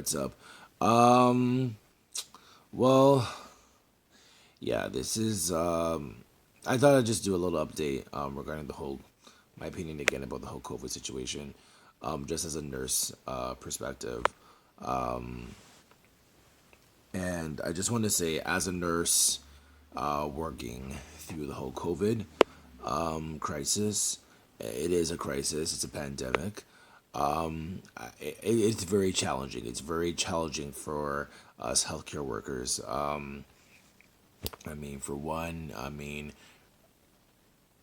what's up? Um, well, yeah, this is I thought I'd just do a little update regarding the whole my opinion again about the whole COVID situation. Just as a nurse perspective. Um, and I just want to say as a nurse working through the whole COVID crisis, it is a crisis, it's a pandemic. It's very challenging. It's very challenging for us healthcare workers. For one,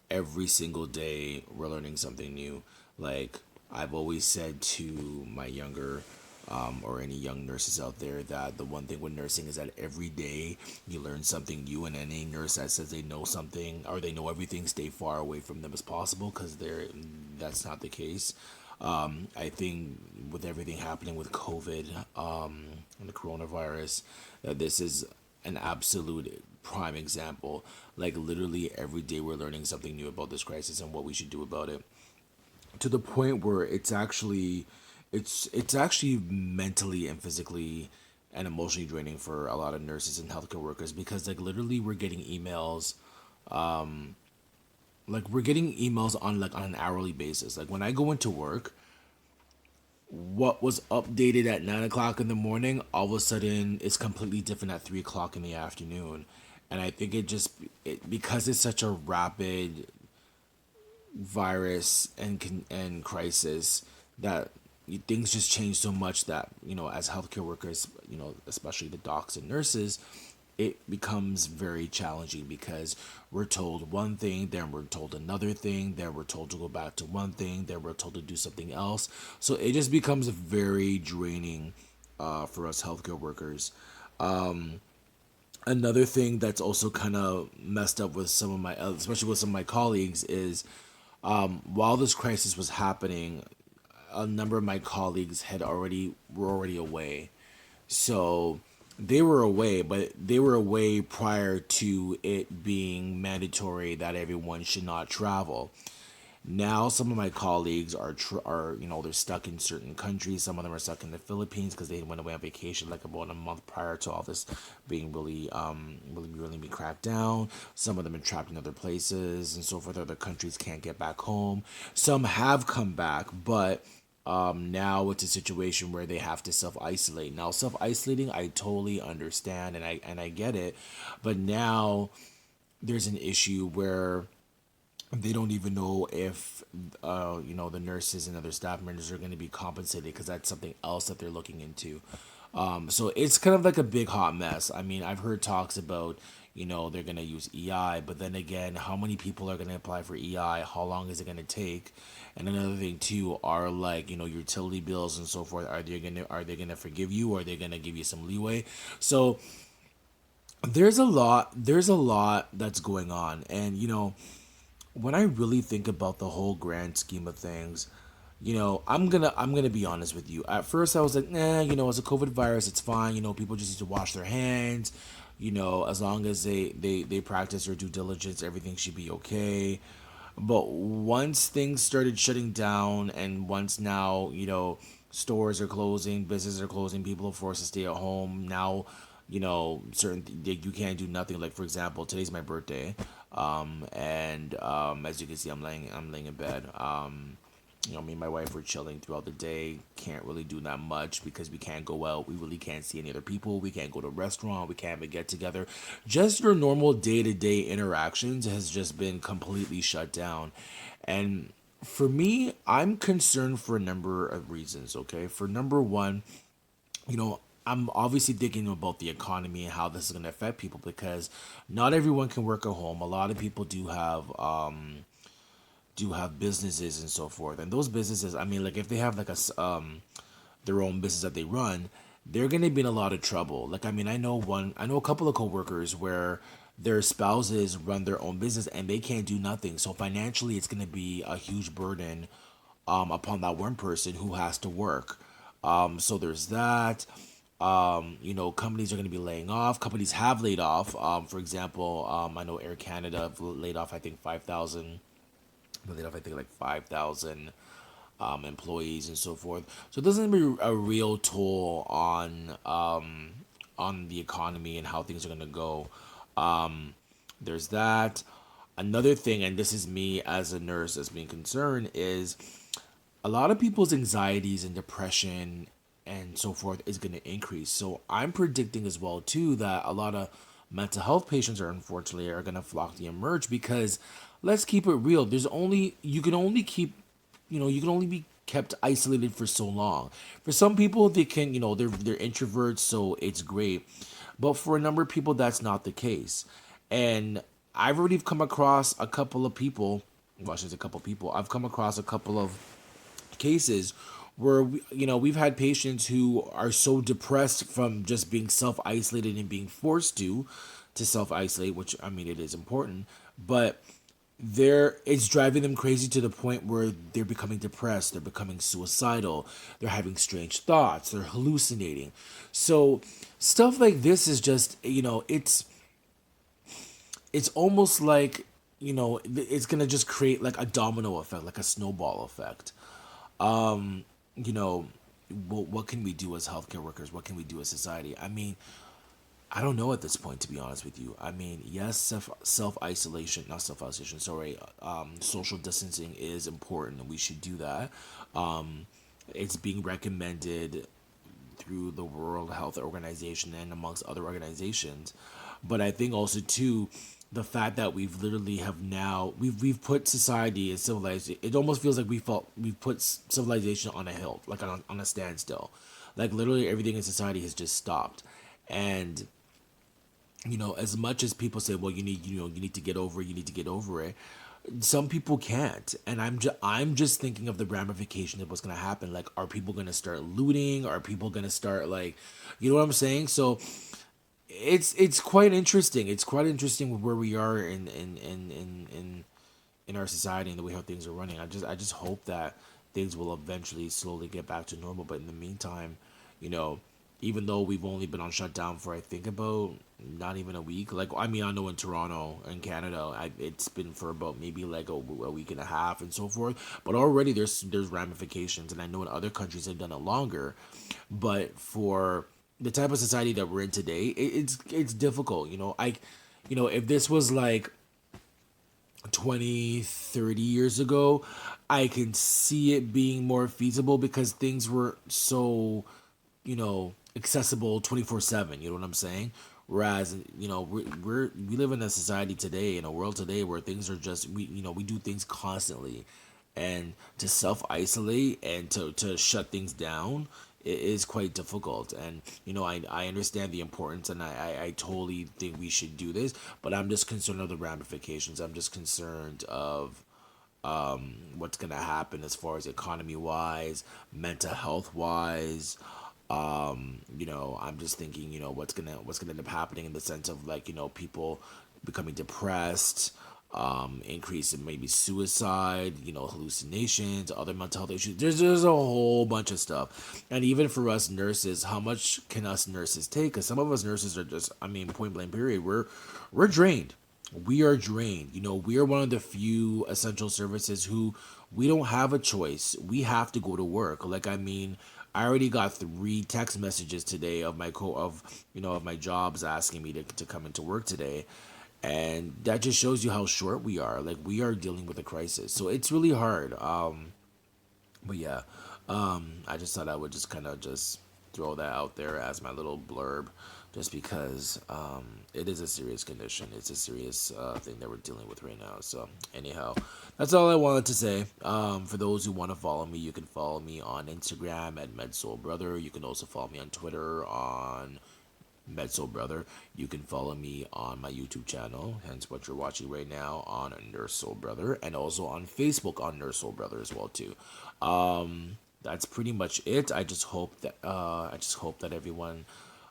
every single day we're learning something new. Like I've always said to my younger or any young nurses out there that the one thing with nursing is that every day you learn something new, and any nurse that says they know something or they know everything, stay far away from them as possible because that's not the case. I think with everything happening with COVID and the coronavirus, that this is an absolute prime example. Like literally every day we're learning something new about this crisis and what we should do about it. To the point where it's actually mentally and physically and emotionally draining for a lot of nurses and healthcare workers because like literally we're getting emails on an hourly basis. Like when I go into work, what was updated at 9 o'clock in the morning, all of a sudden it's completely different at 3 o'clock in the afternoon. And I think because it's such a rapid virus and crisis that things just change so much that as healthcare workers, especially the docs and nurses, it becomes very challenging because we're told one thing, then we're told another thing, then we're told to go back to one thing, then we're told to do something else. So it just becomes very draining for us healthcare workers. Another thing that's also kind of messed up with some of my, especially with some of my colleagues, is while this crisis was happening, a number of my colleagues were already away. So they were away, but they were away prior to it being mandatory that everyone should not travel. Now some of my colleagues are they're stuck in certain countries. Some of them are stuck in the Philippines because they went away on vacation like about a month prior to all this being really be cracked down. Some of them are trapped in other places and so forth. Other countries can't get back home. Some have come back, but now it's a situation where they have to self isolate. Now self isolating, I totally understand and I get it, but now there's an issue where they don't even know if the nurses and other staff members are going to be compensated because that's something else that they're looking into. So it's kind of like a big hot mess. I mean, I've heard talks about they're going to use EI, but then again, how many people are going to apply for EI? How long is it going to take? And another thing too are like utility bills and so forth. Are they gonna forgive you, or are they gonna give you some leeway? So there's a lot that's going on, and when I really think about the whole grand scheme of things, I'm gonna be honest with you. At first, I was like, nah, it's a COVID virus, it's fine. People just need to wash their hands. As long as they practice their due diligence, everything should be okay. But once things started shutting down, and once now, stores are closing, businesses are closing, people are forced to stay at home. Now, you can't do nothing. Like for example, today's my birthday, and as you can see, I'm laying in bed. Me and my wife were chilling throughout the day. Can't really do that much because we can't go out. We really can't see any other people. We can't go to a restaurant. We can't even get together. Just your normal day to day interactions has just been completely shut down. And for me, I'm concerned for a number of reasons, okay? For number one, I'm obviously thinking about the economy and how this is going to affect people because not everyone can work at home. A lot of people do have businesses and so forth, and those businesses, I mean, like if they have like their own business that they run, they're going to be in a lot of trouble. Like I know a couple of coworkers where their spouses run their own business and they can't do nothing. So financially, it's going to be a huge burden upon that one person who has to work. So there's that. Companies are going to be laying off. Companies have laid off. For example, I know Air Canada laid off, I think 5,000. Laid off, I think like 5,000 employees and so forth. So it doesn't be a real toll on the economy and how things are gonna go. There's that. Another thing, and this is me as a nurse that's being concerned, is a lot of people's anxieties and depression and so forth is going to increase. So I'm predicting as well too that a lot of mental health patients are unfortunately are going to flock to emerge because let's keep it real. There's only you can only keep you can only be kept isolated for so long. For some people they can, they're introverts, so it's great. But for a number of people that's not the case. And I've already come across a couple of people, well, I should say a couple of people. I've come across a couple of cases where we've had patients who are so depressed from just being self-isolated and being forced to self-isolate, which I mean it is important, but it's driving them crazy to the point where they're becoming depressed, they're becoming suicidal, they're having strange thoughts, they're hallucinating. So stuff like this is just, it's almost like, it's gonna just create like a domino effect, like a snowball effect. You know, what can we do as healthcare workers? What can we do as society? I mean, I don't know at this point, to be honest with you. I mean, yes, self isolation, not self isolation. Sorry, social distancing is important, and we should do that. It's being recommended through the World Health Organization and amongst other organizations. But I think also too, the fact that we've literally have now we've put society and civilization. It almost feels like we've put civilization on a hill, like on a standstill. Like literally everything in society has just stopped, and as much as people say, well, you need to get over it, you need to get over it. Some people can't, and I'm just thinking of the ramification of what's gonna happen. Like, are people gonna start looting? Are people gonna start like, you know what I'm saying? So it's quite interesting. It's quite interesting with where we are in our society and the way how things are running. I just hope that things will eventually slowly get back to normal. But in the meantime, you know, even though we've only been on shutdown for I think about not even a week. Like I mean, I know in Toronto and Canada, it's been for about maybe like a week and a half and so forth. But already there's ramifications, and I know in other countries have done it longer. But for the type of society that we're in today, it's difficult. If this was like 20, 30 years ago, I can see it being more feasible because things were so, accessible 24/7. You know what I'm saying? Whereas, we live in a society today, in a world today where things are just, we do things constantly. And to self isolate and to shut things down, it is quite difficult. And, I understand the importance, and I totally think we should do this, but I'm just concerned of the ramifications. I'm just concerned of what's gonna happen as far as economy wise, mental health wise. I'm just thinking, what's gonna end up happening in the sense of like, people becoming depressed, increase in maybe suicide, hallucinations, other mental health issues. There's a whole bunch of stuff. And even for us nurses, how much can us nurses take? Because some of us nurses are just, I mean, point blank period, we're drained. We are drained. We are one of the few essential services who we don't have a choice. We have to go to work. Like, I mean, I already got 3 text messages today of of my jobs asking me to come into work today. And that just shows you how short we are. Like, we are dealing with a crisis. So it's really hard. But yeah, I just thought I would just kind of just throw that out there as my little blurb, just because it is a serious condition. It's a serious thing that we're dealing with right now. So anyhow, that's all I wanted to say. For those who want to follow me, you can follow me on Instagram at Nursesoulbrother. You can also follow me on Twitter on Nursesoulbrother. You can follow me on my YouTube channel, hence what you're watching right now, on Nursesoulbrother, and also on Facebook on Nursesoulbrother as well too. That's pretty much it. I just hope that everyone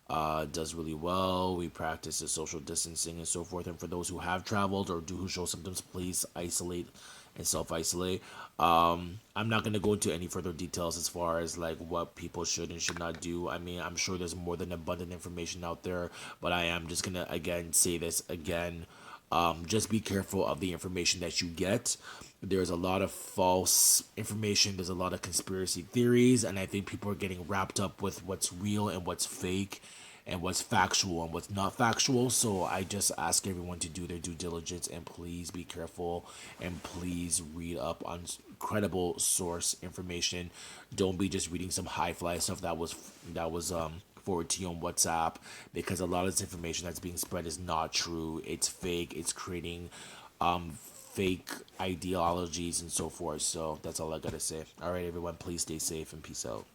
does really well. We practice the social distancing and so forth. And for those who have traveled or who show symptoms, please isolate and self-isolate. I'm not going to go into any further details as far as like what people should and should not do. I mean, I'm sure there's more than abundant information out there, but I am just going to again say this again. Just be careful of the information that you get. There's a lot of false information, there's a lot of conspiracy theories, and I think people are getting wrapped up with what's real and what's fake and what's factual and what's not factual. So I just ask everyone to do their due diligence and please be careful and please read up on credible source information. Don't be just reading some high fly stuff that was forward to you on WhatsApp, because a lot of this information that's being spread is not true. It's fake. It's creating fake ideologies and so forth. So that's all I gotta say. All right, everyone, please stay safe and peace out.